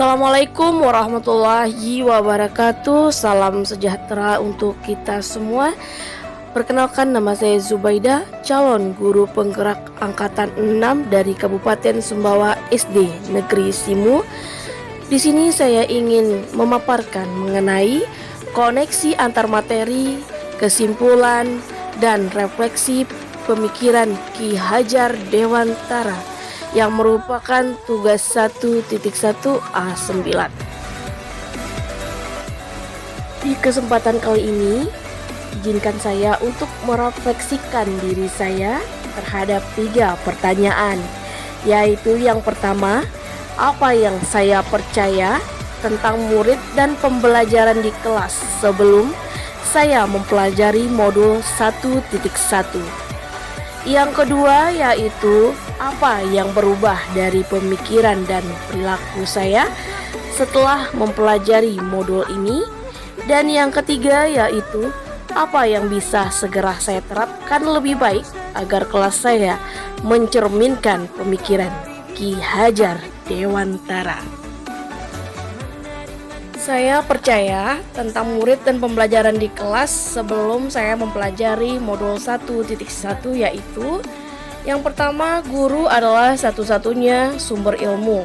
Assalamualaikum warahmatullahi wabarakatuh. Salam sejahtera untuk kita semua. Perkenalkan, nama saya Zubaidah, calon guru penggerak angkatan 6 dari Kabupaten Sumbawa SD Negeri Simu. Di sini saya ingin memaparkan mengenai koneksi antar materi, kesimpulan, dan refleksi pemikiran Ki Hajar Dewantara yang merupakan tugas 1.1 A9. Di kesempatan kali ini, izinkan saya untuk merefleksikan diri saya terhadap 3 pertanyaan, yaitu yang pertama, apa yang saya percaya tentang murid dan pembelajaran di kelas sebelum saya mempelajari modul 1.1. Yang kedua yaitu apa yang berubah dari pemikiran dan perilaku saya setelah mempelajari modul ini. Dan yang ketiga yaitu apa yang bisa segera saya terapkan lebih baik agar kelas saya mencerminkan pemikiran Ki Hajar Dewantara. Saya percaya tentang murid dan pembelajaran di kelas sebelum saya mempelajari modul 1.1, yaitu yang pertama, guru adalah satu-satunya sumber ilmu.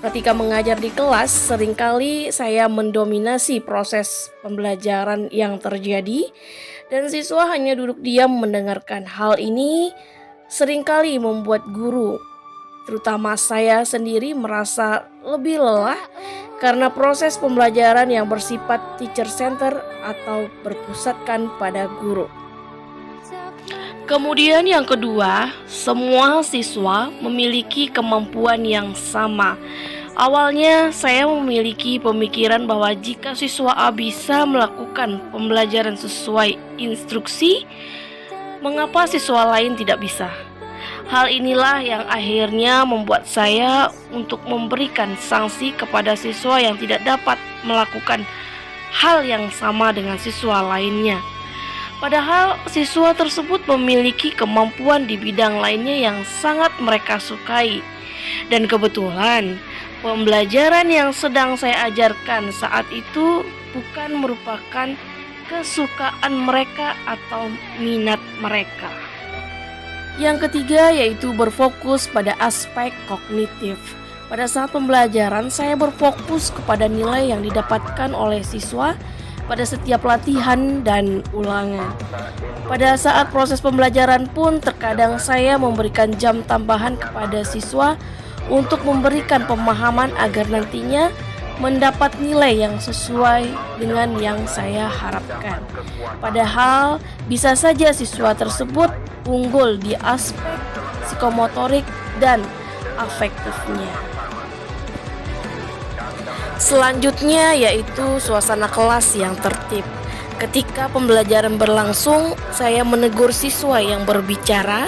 Ketika mengajar di kelas, seringkali saya mendominasi proses pembelajaran yang terjadi dan siswa hanya duduk diam mendengarkan. Hal ini seringkali membuat guru, terutama saya sendiri, merasa lebih lelah karena proses pembelajaran yang bersifat teacher center atau berpusatkan pada guru. Kemudian yang kedua, semua siswa memiliki kemampuan yang sama. Awalnya saya memiliki pemikiran bahwa jika siswa A bisa melakukan pembelajaran sesuai instruksi, mengapa siswa lain tidak bisa? Hal inilah yang akhirnya membuat saya untuk memberikan sanksi kepada siswa yang tidak dapat melakukan hal yang sama dengan siswa lainnya. Padahal siswa tersebut memiliki kemampuan di bidang lainnya yang sangat mereka sukai. Dan kebetulan pembelajaran yang sedang saya ajarkan saat itu bukan merupakan kesukaan mereka atau minat mereka. Yang ketiga yaitu berfokus pada aspek kognitif. Pada saat pembelajaran, saya berfokus kepada nilai yang didapatkan oleh siswa pada setiap latihan dan ulangan. Pada saat proses pembelajaran pun terkadang saya memberikan jam tambahan kepada siswa untuk memberikan pemahaman agar nantinya mendapat nilai yang sesuai dengan yang saya harapkan. Padahal bisa saja siswa tersebut unggul di aspek psikomotorik dan afektifnya. Selanjutnya yaitu suasana kelas yang tertib. Ketika pembelajaran berlangsung, saya menegur siswa yang berbicara,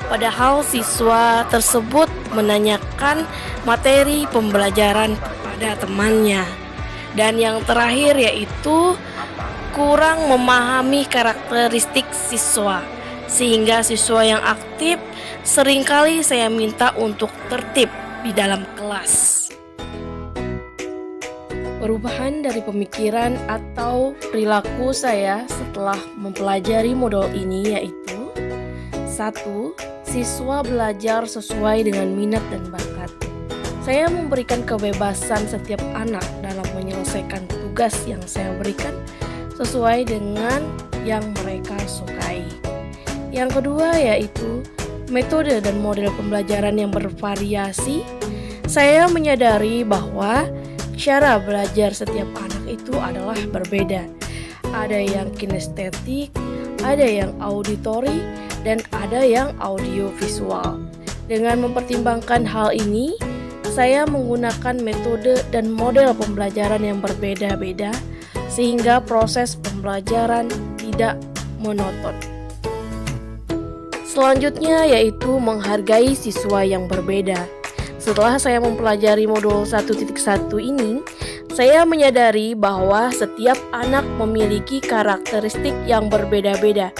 padahal siswa tersebut menanyakan materi pembelajaran kepada temannya. Dan yang terakhir yaitu kurang memahami karakteristik siswa, sehingga siswa yang aktif seringkali saya minta untuk tertib di dalam kelas. Perubahan dari pemikiran atau perilaku saya setelah mempelajari modul ini yaitu 1. Siswa belajar sesuai dengan minat dan bakat. Saya memberikan kebebasan setiap anak dalam menyelesaikan tugas yang saya berikan sesuai dengan yang mereka sukai. Yang kedua yaitu metode dan model pembelajaran yang bervariasi. Saya menyadari bahwa cara belajar setiap anak itu adalah berbeda. Ada yang kinestetik, ada yang auditori, dan ada yang audiovisual. Dengan mempertimbangkan hal ini, saya menggunakan metode dan model pembelajaran yang berbeda-beda sehingga proses pembelajaran tidak monoton. Selanjutnya yaitu menghargai siswa yang berbeda. Setelah saya mempelajari modul 1.1 ini, saya menyadari bahwa setiap anak memiliki karakteristik yang berbeda-beda.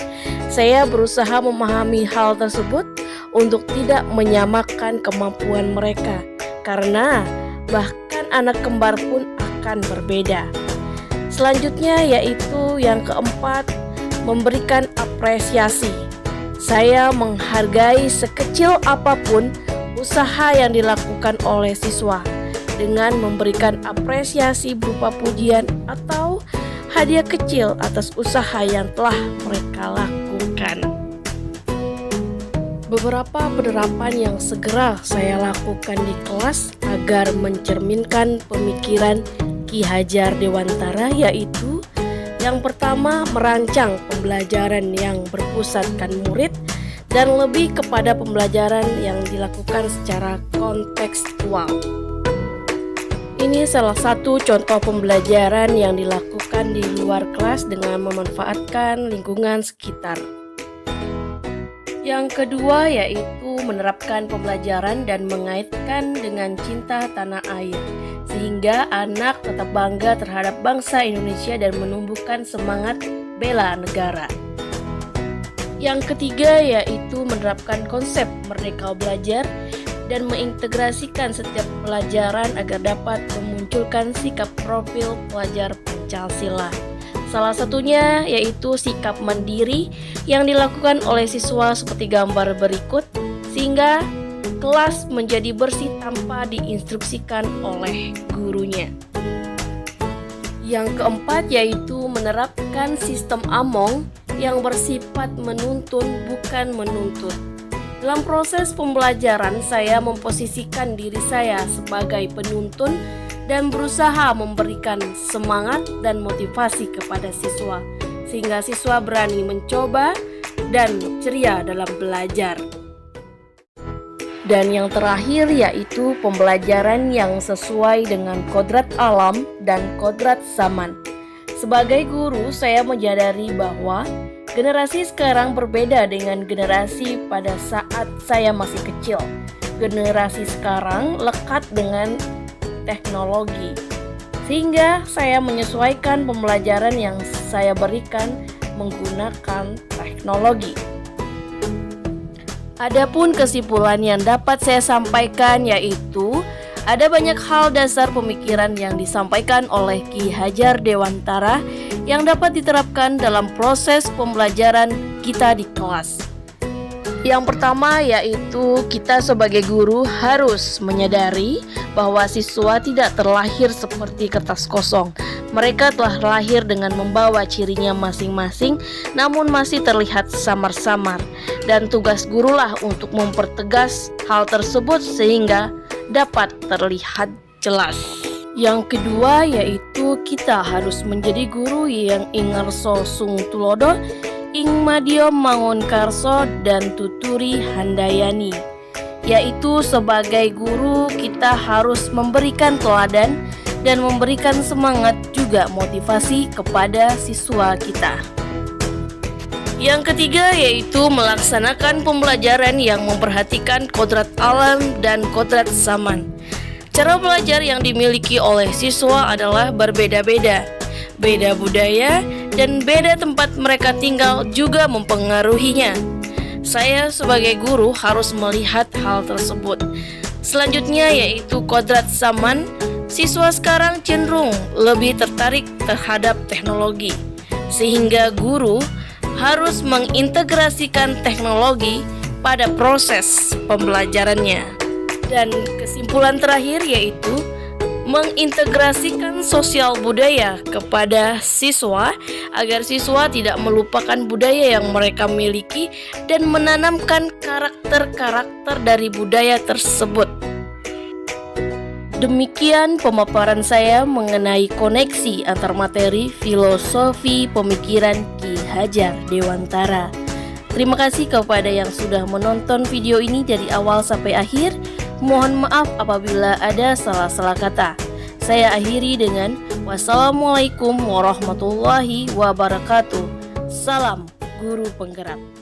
Saya berusaha memahami hal tersebut untuk tidak menyamakan kemampuan mereka, karena bahkan dan anak kembar pun akan berbeda. Selanjutnya yaitu yang keempat, memberikan apresiasi. Saya menghargai sekecil apapun usaha yang dilakukan oleh siswa dengan memberikan apresiasi berupa pujian atau hadiah kecil atas usaha yang telah mereka lakukan. Beberapa penerapan yang segera saya lakukan di kelas agar mencerminkan pemikiran Ki Hajar Dewantara yaitu yang pertama, merancang pembelajaran yang berpusatkan murid dan lebih kepada pembelajaran yang dilakukan secara kontekstual. Ini salah satu contoh pembelajaran yang dilakukan di luar kelas dengan memanfaatkan lingkungan sekitar. Yang kedua yaitu menerapkan pembelajaran dan mengaitkan dengan cinta tanah air, sehingga anak tetap bangga terhadap bangsa Indonesia dan menumbuhkan semangat bela negara. Yang ketiga yaitu menerapkan konsep merdeka belajar dan mengintegrasikan setiap pelajaran agar dapat memunculkan sikap profil pelajar Pancasila. Salah satunya yaitu sikap mandiri yang dilakukan oleh siswa seperti gambar berikut, sehingga kelas menjadi bersih tanpa diinstruksikan oleh gurunya. Yang keempat yaitu menerapkan sistem AMONG yang bersifat menuntun bukan menuntut. Dalam proses pembelajaran, saya memposisikan diri saya sebagai penuntun dan berusaha memberikan semangat dan motivasi kepada siswa, sehingga siswa berani mencoba dan ceria dalam belajar. Dan yang terakhir yaitu pembelajaran yang sesuai dengan kodrat alam dan kodrat zaman. Sebagai guru, saya menyadari bahwa generasi sekarang berbeda dengan generasi pada saat saya masih kecil. Generasi sekarang lekat dengan teknologi, sehingga saya menyesuaikan pembelajaran yang saya berikan menggunakan teknologi. Adapun kesimpulan yang dapat saya sampaikan yaitu ada banyak hal dasar pemikiran yang disampaikan oleh Ki Hajar Dewantara yang dapat diterapkan dalam proses pembelajaran kita di kelas. Yang pertama yaitu kita sebagai guru harus menyadari bahwa siswa tidak terlahir seperti kertas kosong. Mereka telah lahir dengan membawa cirinya masing-masing, namun masih terlihat samar-samar. Dan tugas gurulah untuk mempertegas hal tersebut sehingga dapat terlihat jelas. Yang kedua yaitu kita harus menjadi guru yang ingarso sung tulodo, ing madya mangun karso dan tuturi handayani. Yaitu sebagai guru kita harus memberikan teladan dan memberikan semangat juga motivasi kepada siswa kita. Yang ketiga yaitu melaksanakan pembelajaran yang memperhatikan kodrat alam dan kodrat zaman. Cara belajar yang dimiliki oleh siswa adalah berbeda-beda. Beda budaya dan beda tempat mereka tinggal juga mempengaruhinya. Saya sebagai guru harus melihat hal tersebut. Selanjutnya yaitu kodrat zaman. Siswa sekarang cenderung lebih tertarik terhadap teknologi, sehingga guru harus mengintegrasikan teknologi pada proses pembelajarannya. Dan kesimpulan terakhir yaitu mengintegrasikan sosial budaya kepada siswa agar siswa tidak melupakan budaya yang mereka miliki dan menanamkan karakter-karakter dari budaya tersebut. Demikian pemaparan saya mengenai koneksi antar materi filosofi pemikiran Ki Hajar Dewantara. Terima kasih kepada yang sudah menonton video ini dari awal sampai akhir. Mohon maaf apabila ada salah-salah kata. Saya akhiri dengan wassalamualaikum warahmatullahi wabarakatuh. Salam Guru Penggerak.